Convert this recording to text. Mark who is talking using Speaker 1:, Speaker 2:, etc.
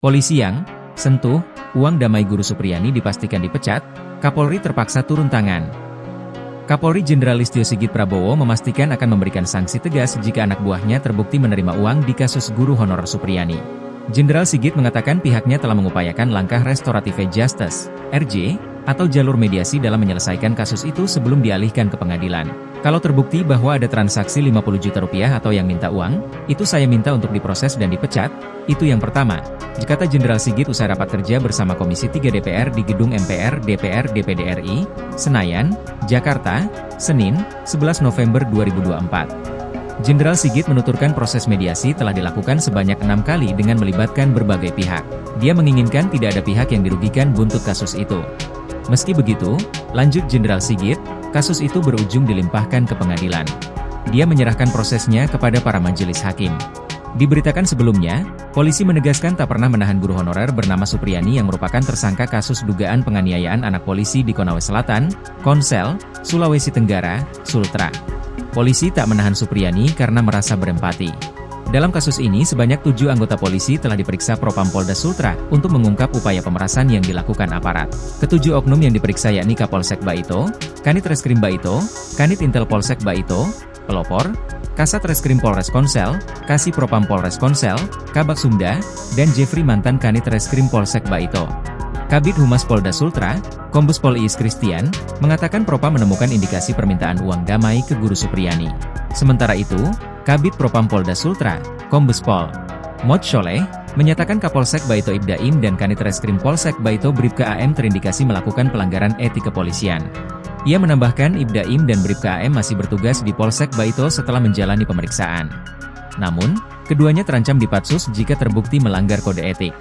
Speaker 1: Polisi yang sentuh uang damai Guru Supriyani dipastikan dipecat, Kapolri terpaksa turun tangan. Kapolri Jenderal Listio Sigit Prabowo memastikan akan memberikan sanksi tegas jika anak buahnya terbukti menerima uang di kasus guru honorer Supriyani. Jenderal Sigit mengatakan pihaknya telah mengupayakan langkah restoratif justice, RJ, atau jalur mediasi dalam menyelesaikan kasus itu sebelum dialihkan ke pengadilan. Kalau terbukti bahwa ada transaksi 50 juta rupiah atau yang minta uang, itu saya minta untuk diproses dan dipecat, itu yang pertama, kata Jenderal Sigit usai rapat kerja bersama Komisi 3 DPR di Gedung MPR DPR DPD RI, Senayan, Jakarta, Senin, 11 November 2024. Jenderal Sigit menuturkan proses mediasi telah dilakukan sebanyak 6 kali dengan melibatkan berbagai pihak. Dia menginginkan tidak ada pihak yang dirugikan buntut kasus itu. Meski begitu, lanjut Jenderal Sigit, kasus itu berujung dilimpahkan ke pengadilan. Dia menyerahkan prosesnya kepada para majelis hakim. Diberitakan sebelumnya, polisi menegaskan tak pernah menahan guru honorer bernama Supriyani yang merupakan tersangka kasus dugaan penganiayaan anak polisi di Konawe Selatan, Konsel, Sulawesi Tenggara, Sultra. Polisi tak menahan Supriyani karena merasa berempati. Dalam kasus ini sebanyak 7 anggota polisi telah diperiksa Propam Polda Sultra untuk mengungkap upaya pemerasan yang dilakukan aparat. Ketujuh oknum yang diperiksa yakni Kapolsek Baito, Kanit Reskrim Baito, Kanit Intel Polsek Baito, pelopor, Kasat Reskrim Polres Konsel, Kasih Propam Polres Konsel, Kabak Sumda, dan Jeffrey mantan Kanit Reskrim Polsek Baito. Kabid Humas Polda Sultra, Kombes Pol Iis Christian, mengatakan Propam menemukan indikasi permintaan uang damai ke Guru Supriyani. Sementara itu, Kabid Propam Polda Sultra, Kombes Pol Mod Sholeh, menyatakan Kapolsek Baito Ibdaim dan Kanit Reskrim Polsek Baito Bribka AM terindikasi melakukan pelanggaran etik kepolisian. Ia menambahkan Ibdaim dan Bribka AM masih bertugas di Polsek Baito setelah menjalani pemeriksaan. Namun, keduanya terancam dipatsus jika terbukti melanggar kode etik.